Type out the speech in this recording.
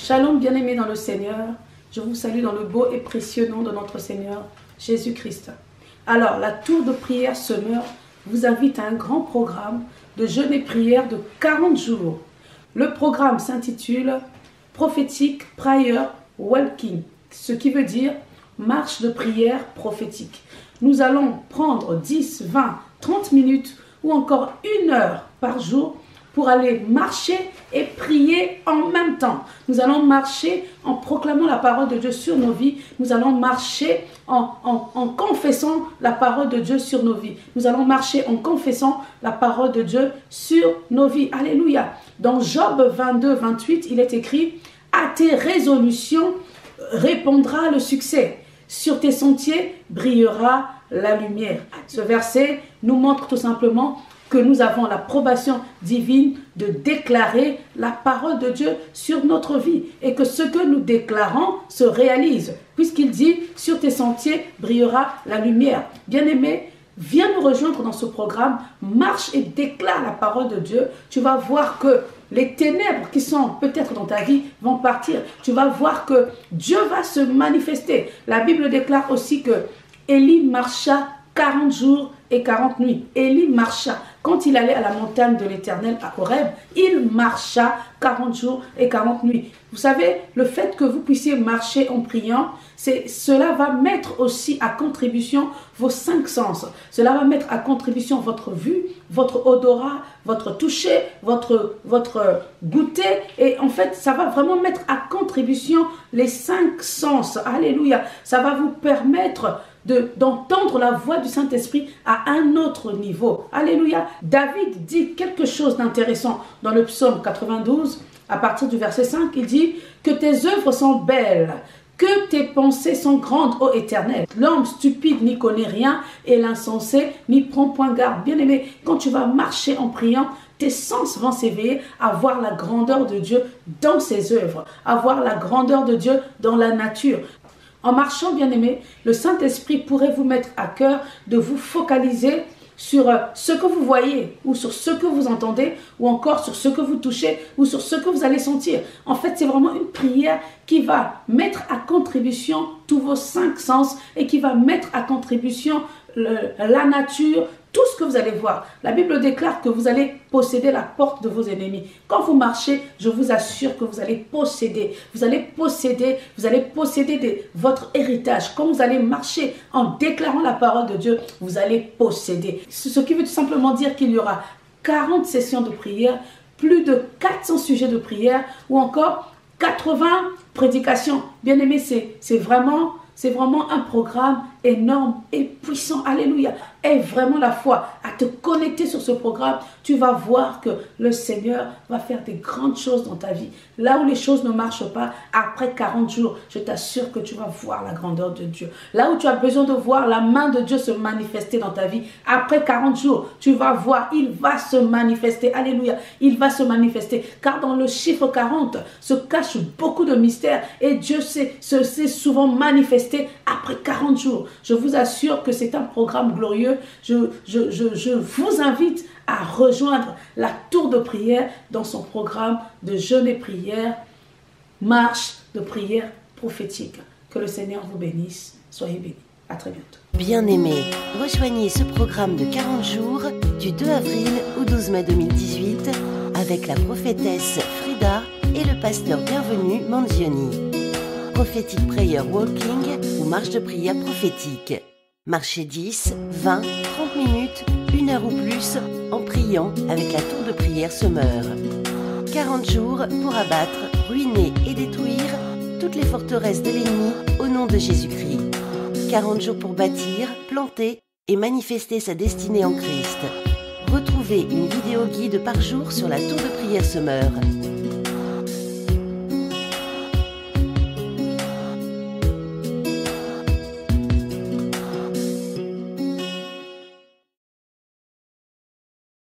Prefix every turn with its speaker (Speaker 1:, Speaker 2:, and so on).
Speaker 1: Shalom bien-aimés dans le Seigneur, je vous salue dans le beau et précieux nom de notre Seigneur Jésus-Christ. Alors, la tour de prière Summer vous invite à un grand programme de jeûne et prière de 40 jours. Le programme s'intitule Prophetic Prayer Walking, ce qui veut dire marche de prière prophétique. Nous allons prendre 10, 20, 30 minutes ou encore 1 heure par jour pour aller marcher et prier en même temps. Nous allons marcher en proclamant la parole de Dieu sur nos vies. Nous allons marcher en confessant la parole de Dieu sur nos vies. Nous allons marcher en confessant la parole de Dieu sur nos vies. Alléluia. Dans Job 22, 28, il est écrit « À tes résolutions répondra le succès. Sur tes sentiers brillera la lumière. » Ce verset nous montre tout simplement que nous avons l'approbation divine de déclarer la parole de Dieu sur notre vie et que ce que nous déclarons se réalise, puisqu'il dit « Sur tes sentiers brillera la lumière ». Bien-aimé, viens nous rejoindre dans ce programme, marche et déclare la parole de Dieu. Tu vas voir que les ténèbres qui sont peut-être dans ta vie vont partir. Tu vas voir que Dieu va se manifester. La Bible déclare aussi que Élie marcha 40 jours et 40 nuits. Élie marcha. Quand il allait à la montagne de l'Éternel à Horeb, il marcha 40 jours et 40 nuits. Vous savez, le fait que vous puissiez marcher en priant, cela va mettre aussi à contribution vos 5 sens. Cela va mettre à contribution votre vue, votre odorat, votre toucher, votre goûter. Et en fait, ça va vraiment mettre à contribution les 5 sens. Alléluia. Ça va vous permettre d'entendre la voix du Saint-Esprit à un autre niveau. Alléluia. David dit quelque chose d'intéressant dans le psaume 92, à partir du verset 5, il dit que tes œuvres sont belles, que tes pensées sont grandes, ô Éternel. L'homme stupide n'y connaît rien et l'insensé n'y prend point garde. Bien-aimé, quand tu vas marcher en priant, tes sens vont s'éveiller à voir la grandeur de Dieu dans ses œuvres, à voir la grandeur de Dieu dans la nature. En marchant, bien-aimé, le Saint-Esprit pourrait vous mettre à cœur de vous focaliser sur ce que vous voyez ou sur ce que vous entendez ou encore sur ce que vous touchez ou sur ce que vous allez sentir. En fait, c'est vraiment une prière qui va mettre à contribution tous vos 5 sens et qui va mettre à contribution la nature, tout ce que vous allez voir. La Bible déclare que vous allez posséder la porte de vos ennemis. Quand vous marchez, je vous assure que vous allez posséder. Vous allez posséder votre héritage. Quand vous allez marcher en déclarant la parole de Dieu, vous allez posséder. Ce qui veut tout simplement dire qu'il y aura 40 sessions de prière, plus de 400 sujets de prière ou encore 80 prédications. Bien aimé, c'est vraiment un programme énorme et puissant. Alléluia. Aie vraiment la foi à te connecter sur ce programme. Tu vas voir que le Seigneur va faire des grandes choses dans ta vie. Là où les choses ne marchent pas, après 40 jours, je t'assure que tu vas voir la grandeur de Dieu. Là où tu as besoin de voir la main de Dieu se manifester dans ta vie, après 40 jours, tu vas voir, il va se manifester. Alléluia. Il va se manifester. Car dans le chiffre 40 se cache beaucoup de mystères et Dieu s'est souvent manifesté après 40 jours. Je vous assure que c'est un programme glorieux. Je vous invite à rejoindre la tour de prière dans son programme de jeûne et prière, marche de prière prophétique. Que le Seigneur vous bénisse. Soyez bénis. À très bientôt.
Speaker 2: Bien-aimés, rejoignez ce programme de 40 jours du 2 avril au 12 mai 2018 avec la prophétesse Frida et le pasteur Bienvenu Manzioni. Prophetic Prayer Walking ou marche de prière prophétique. Marchez 10, 20, 30 minutes, 1 heure ou plus en priant avec la tour de prière Summer. 40 jours pour abattre, ruiner et détruire toutes les forteresses de l'ennemi au nom de Jésus-Christ. 40 jours pour bâtir, planter et manifester sa destinée en Christ. Retrouvez une vidéo guide par jour sur la tour de prière Summer.